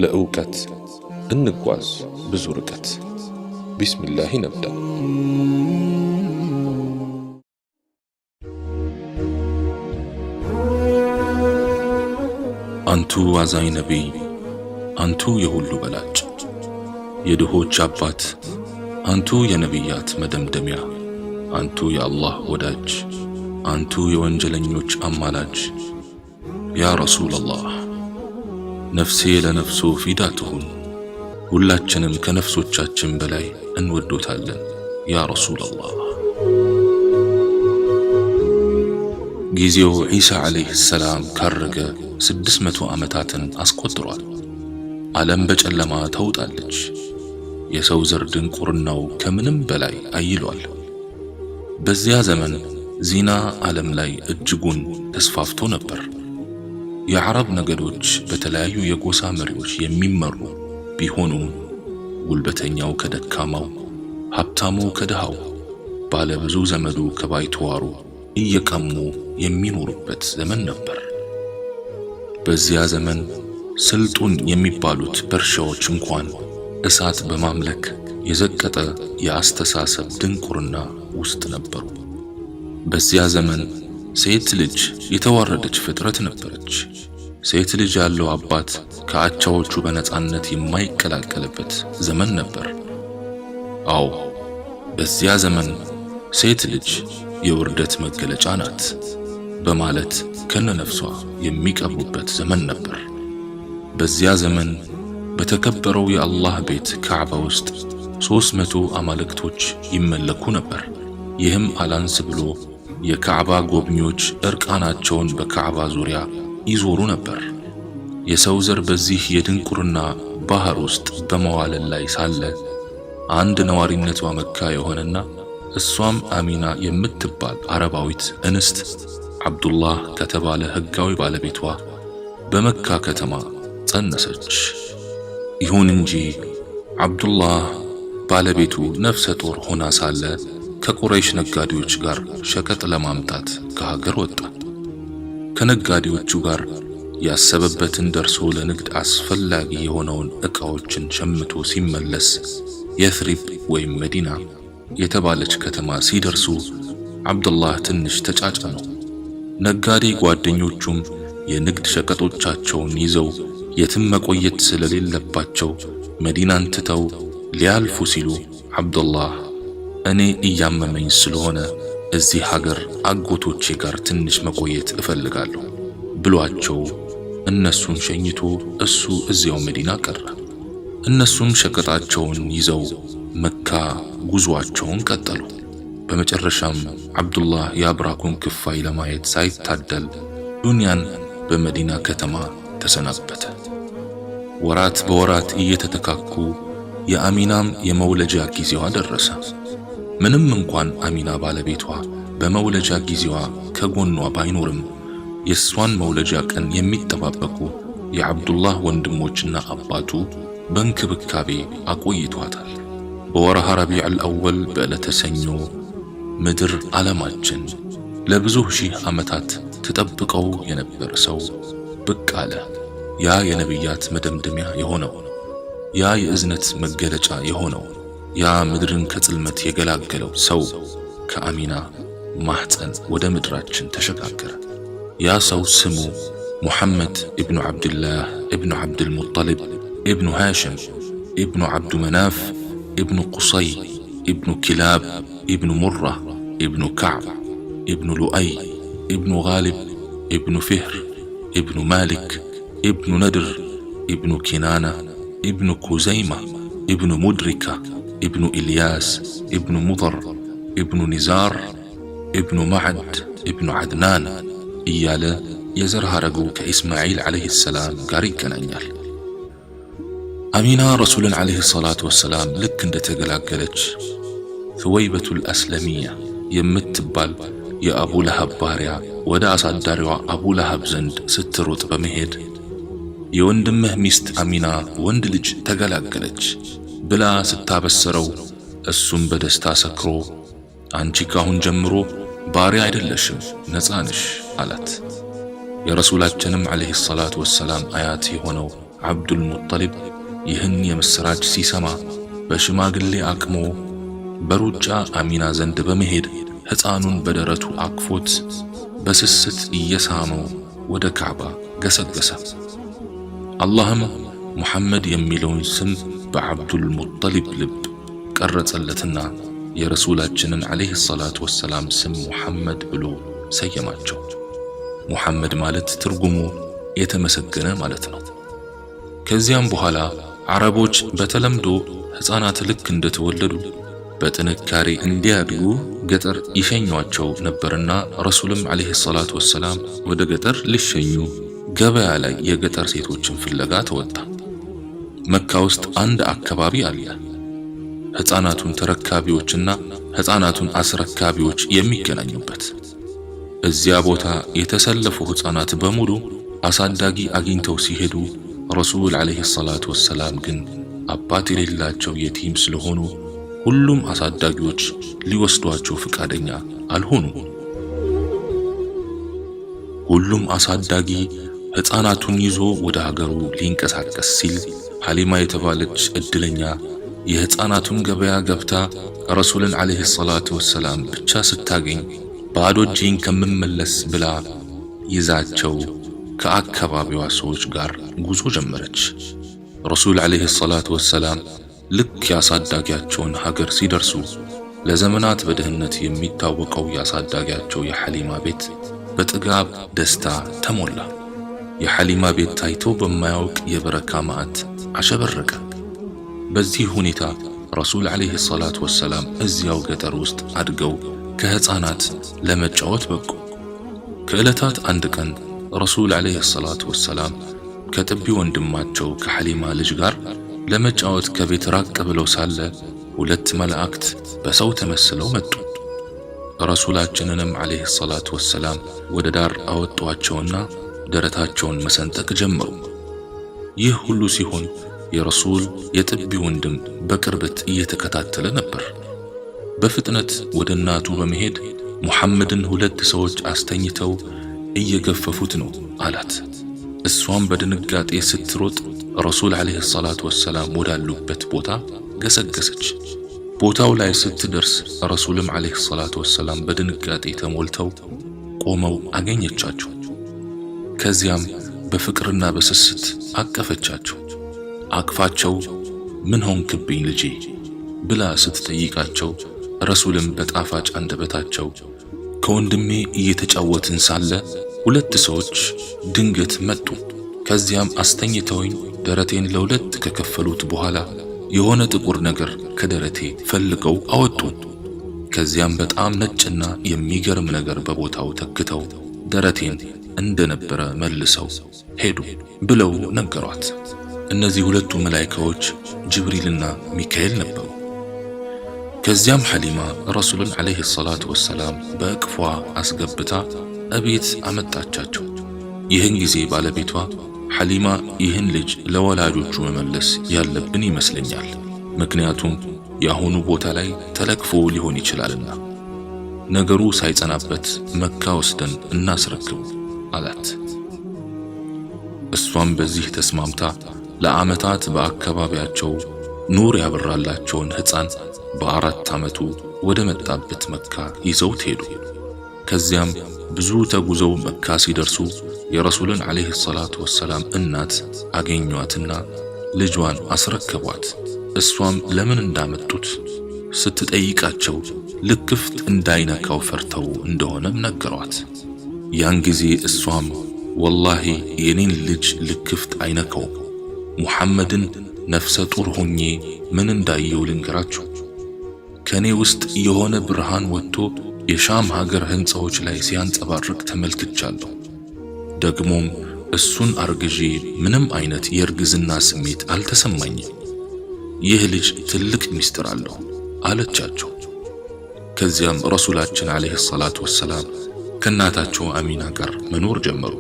ለእውቀት እንጓዝ ብዙ ርቀት። ቢስሚላህ ነብዳ። አንቱ አዛኝ ነቢይ፣ አንቱ የሁሉ በላጭ፣ የድሆች አባት፣ አንቱ የነቢያት መደምደሚያ፣ አንቱ የአላህ ወዳጅ፣ አንቱ የወንጀለኞች አማላጅ። ያ ረሱለላህ ነፍሴ ለነፍሶ ፊዳ ትሁን፣ ሁላችንም ከነፍሶቻችን በላይ እንወዶታለን ያ ረሱለላህ። ጊዜው ዒሳ ዓለይሂ ሰላም ካረገ 600 ዓመታትን አስቆጥሯል። ዓለም በጨለማ ተውጣለች። የሰው ዘር ድንቁርናው ከምንም በላይ አይሏል። በዚያ ዘመን ዚና ዓለም ላይ እጅጉን ተስፋፍቶ ነበር። የዓረብ ነገዶች በተለያዩ የጎሳ መሪዎች የሚመሩ ቢሆኑም ጉልበተኛው ከደካማው፣ ሀብታሙ ከድሃው፣ ባለብዙ ዘመዱ ከባይተዋሩ እየቀሙ የሚኖሩበት ዘመን ነበር። በዚያ ዘመን ስልጡን የሚባሉት ፐርሺያዎች እንኳን እሳት በማምለክ የዘቀጠ የአስተሳሰብ ድንቁርና ውስጥ ነበሩ። በዚያ ዘመን ሴት ልጅ የተዋረደች ፍጥረት ነበረች። ሴት ልጅ ያለው አባት ከአቻዎቹ በነጻነት የማይቀላቀልበት ዘመን ነበር። አዎ በዚያ ዘመን ሴት ልጅ የውርደት መገለጫ ናት በማለት ከነነፍሷ የሚቀብሩበት ዘመን ነበር። በዚያ ዘመን በተከበረው የአላህ ቤት ካዕባ ውስጥ 300 አማልክቶች ይመለኩ ነበር። ይህም አላንስ ብሎ የካዕባ ጎብኚዎች እርቃናቸውን በካዕባ ዙሪያ ይዞሩ ነበር። የሰው ዘር በዚህ የድንቁርና ባህር ውስጥ በመዋለል ላይ ሳለ አንድ ነዋሪነቷ መካ የሆነና እሷም አሚና የምትባል አረባዊት እንስት አብዱላህ ከተባለ ሕጋዊ ባለቤቷ በመካ ከተማ ጸነሰች። ይሁን እንጂ አብዱላህ ባለቤቱ ነፍሰ ጡር ሆና ሳለ ከቁረይሽ ነጋዴዎች ጋር ሸቀጥ ለማምጣት ከሀገር ወጣ። ከነጋዴዎቹ ጋር ያሰበበትን ደርሶ ለንግድ አስፈላጊ የሆነውን ዕቃዎችን ሸምቶ ሲመለስ የትሪብ ወይም መዲና የተባለች ከተማ ሲደርሱ አብዱላህ ትንሽ ተጫጫነው። ነጋዴ ጓደኞቹም የንግድ ሸቀጦቻቸውን ይዘው የትም መቆየት ስለሌለባቸው መዲናን ትተው ሊያልፉ ሲሉ አብዱላህ እኔ እያመመኝ ስለሆነ እዚህ ሀገር አጎቶቼ ጋር ትንሽ መቆየት እፈልጋለሁ ብሏቸው እነሱን ሸኝቶ እሱ እዚያው መዲና ቀረ። እነሱም ሸቀጣቸውን ይዘው መካ ጉዞአቸውን ቀጠሉ። በመጨረሻም አብዱላህ የአብራኩን ክፋይ ለማየት ሳይታደል ዱንያን በመዲና ከተማ ተሰናበተ። ወራት በወራት እየተተካኩ የአሚናም የመውለጃ ጊዜዋ ደረሰ። ምንም እንኳን አሚና ባለቤቷ በመውለጃ ጊዜዋ ከጎኗ ባይኖርም የሷን መውለጃ ቀን የሚጠባበቁ የአብዱላህ ወንድሞችና አባቱ በእንክብካቤ አቆይቷታል። በወርሃ ረቢዕ አወል በዕለተ ሰኞ ምድር ዓለማችን ለብዙ ሺህ ዓመታት ተጠብቀው የነበር ሰው ብቅ አለ። ያ የነቢያት መደምደሚያ የሆነው፣ ያ የእዝነት መገለጫ የሆነው፣ ያ ምድርን ከጽልመት የገላገለው ሰው ከአሚና ማህፀን ወደ ምድራችን ተሸጋገረ። ያ ሰው ስሙ ሙሐመድ ኢብኑ ዓብድላህ ኢብኑ ዓብድልሙጠሊብ ኢብኑ ሃሽም ኢብኑ ዓብዱ መናፍ ኢብኑ ቁሰይ ኢብኑ ኪላብ ኢብኑ ሙራ ኢብኑ ከዕብ ኢብኑ ሉአይ ኢብኑ ጋሊብ ኢብኑ ፊህር ኢብኑ ማሊክ ኢብኑ ነድር ኢብኑ ኪናና ኢብኑ ኩዘይማ ኢብኑ ሙድሪካ ኢብኑ ኢልያስ ኢብኑ ሙضር ኢብኑ ኒዛር ኢብኑ ማዕድ ኢብኑ ዓድናን እያለ የዘር ሐረጉ ከኢስማዒል ዓለይሂ ሰላም ጋር ይገናኛል። አሚና ረሱልን ዓለይሂ ሰላቱ ወሰላም ልክ እንደተገላገለች ثወይበቱል አስለሚያ የምትባል የአቡ ለሃብ ባሪያ ወደ አሳዳሪዋ አቡ ለሃብ ዘንድ ስትሮጥ በመሄድ የወንድምህ ሚስት አሚና ወንድ ልጅ ተገላገለች ብላ ስታበሰረው እሱም በደስታ ሰክሮ አንቺ ካሁን ጀምሮ ባሪያ አይደለሽም ነፃ ነሽ አላት። የረሱላችንም ዓለይሂ ሰላቱ ወሰላም አያት የሆነው አብዱል ሙጠሊብ ይህን የምስራች ሲሰማ በሽማግሌ አቅሞ በሩጫ አሚና ዘንድ በመሄድ ሕፃኑን በደረቱ አቅፎት በስስት እየሳመው ወደ ካዕባ ገሰገሰ። አላህም ሙሐመድ የሚለውን ስም በአብዱል ሙጠሊብ ልብ ቀረጸለትና የረሱላችንን ዓለይሂ ሰላቱ ወሰላም ስም ሙሐመድ ብሎ ሰየማቸው። ሙሐመድ ማለት ትርጉሙ የተመሰገነ ማለት ነው። ከዚያም በኋላ አረቦች በተለምዶ ሕፃናት ልክ እንደተወለዱ በጥንካሬ እንዲያድጉ ገጠር ይሸኟቸው ነበርና ረሱልም ዓለይሂ ሰላቱ ወሰላም ወደ ገጠር ሊሸኙ ገበያ ላይ የገጠር ሴቶችን ፍለጋ ተወጣ። መካ ውስጥ አንድ አካባቢ አለ፣ ሕፃናቱን ተረካቢዎችና ሕፃናቱን አስረካቢዎች የሚገናኙበት። እዚያ ቦታ የተሰለፉ ሕፃናት በሙሉ አሳዳጊ አግኝተው ሲሄዱ ረሱል ዓለይሂ ሰላቱ ወሰላም ግን አባት የሌላቸው የቲም ስለሆኑ ሁሉም አሳዳጊዎች ሊወስዷቸው ፈቃደኛ አልሆኑም። ሁሉም አሳዳጊ ሕፃናቱን ይዞ ወደ ሀገሩ ሊንቀሳቀስ ሲል ሐሊማ የተባለች እድለኛ የሕፃናቱን ገበያ ገብታ ረሱልን ዓለይሂ ሰላቱ ወሰላም ብቻ ስታገኝ ባዶ እጄን ከምመለስ ብላ ይዛቸው ከአካባቢዋ ሰዎች ጋር ጉዞ ጀመረች። ረሱል ዓለይሂ ሰላቱ ወሰላም ልክ ያሳዳጊያቸውን ሀገር ሲደርሱ ለዘመናት በድህነት የሚታወቀው ያሳዳጊያቸው የሐሊማ ቤት በጥጋብ ደስታ ተሞላ። የሐሊማ ቤት ታይቶ በማያውቅ የበረካ ማዕት አሸበረቀ። በዚህ ሁኔታ ረሱል ዓለይሂ ሰላቱ ወሰላም እዚያው ገጠር ውስጥ አድገው ከሕፃናት ለመጫወት በቁ። ከዕለታት አንድ ቀን ረሱል ዓለይሂ ሰላቱ ወሰላም ከጥቢ ወንድማቸው ከሐሊማ ልጅ ጋር ለመጫወት ከቤት ራቅ ብለው ሳለ ሁለት መላእክት በሰው ተመስለው መጡ። ረሱላችንንም ዓለይሂ ሰላቱ ወሰላም ወደ ዳር አወጧቸውና ደረታቸውን መሰንጠቅ ጀመሩ። ይህ ሁሉ ሲሆን የረሱል የጥቢ ወንድም በቅርበት እየተከታተለ ነበር። በፍጥነት ወደ እናቱ በመሄድ ሙሐመድን ሁለት ሰዎች አስተኝተው እየገፈፉት ነው አላት። እሷም በድንጋጤ ስትሮጥ ረሱል ዓለይሂ ሰላቱ ወሰላም ወዳሉበት ቦታ ገሰገሰች። ቦታው ላይ ስትደርስ ረሱልም ዓለይሂ ሰላቱ ወሰላም በድንጋጤ ተሞልተው ቆመው አገኘቻቸው። ከዚያም በፍቅርና በስስት አቀፈቻቸው። አቅፋቸው ምን ሆንክብኝ ልጄ ብላ ስትጠይቃቸው ረሱልም በጣፋጭ አንደበታቸው ከወንድሜ እየተጫወትን ሳለ ሁለት ሰዎች ድንገት መጡ። ከዚያም አስተኝተውኝ ደረቴን ለሁለት ከከፈሉት በኋላ የሆነ ጥቁር ነገር ከደረቴ ፈልገው አወጡ። ከዚያም በጣም ነጭና የሚገርም ነገር በቦታው ተክተው ደረቴን እንደነበረ መልሰው ሄዱ ብለው ነገሯት። እነዚህ ሁለቱ መላእክቶች ጅብሪልና ሚካኤል ነበሩ። ከዚያም ሐሊማ ረሱልን ዓለይሂ ሰላቱ ወሰላም በእቅፏ አስገብታ እቤት አመጣቻቸው። ይህን ጊዜ ባለቤቷ ሐሊማ ይህን ልጅ ለወላጆቹ መመለስ ያለብን ይመስለኛል፣ ምክንያቱም የአሁኑ ቦታ ላይ ተለክፎ ሊሆን ይችላልና ነገሩ ሳይጸናበት መካ ወስደን እናስረክቡ አላት። እሷም በዚህ ተስማምታ ለዓመታት በአካባቢያቸው ኑር ያበራላቸውን ሕፃን በ4 ዓመቱ ወደ መጣበት መካ ይዘውት ሄዱ። ከዚያም ብዙ ተጉዘው መካ ሲደርሱ የረሱልን ዓለይሂ ሰላቱ ወሰላም እናት አገኟትና ልጇን አስረከቧት። እሷም ለምን እንዳመጡት ስትጠይቃቸው ልክፍት እንዳይነካው ፈርተው እንደሆነም ነገሯት። ያን ጊዜ እሷም ወላሂ የኔን ልጅ ልክፍት አይነካውም፣ ሙሐመድን ነፍሰ ጡር ሆኜ ምን እንዳየው ልንገራችሁ። ከኔ ውስጥ የሆነ ብርሃን ወጥቶ የሻም ሀገር ህንፃዎች ላይ ሲያንጸባርቅ ተመልክቻለሁ። ደግሞም እሱን አርግዤ ምንም አይነት የእርግዝና ስሜት አልተሰማኝም። ይህ ልጅ ትልቅ ሚስጥር አለው አለቻቸው። ከዚያም ረሱላችን ዓለይሂ ሰላቱ ወሰላም ከእናታቸው አሚና ጋር መኖር ጀመሩ።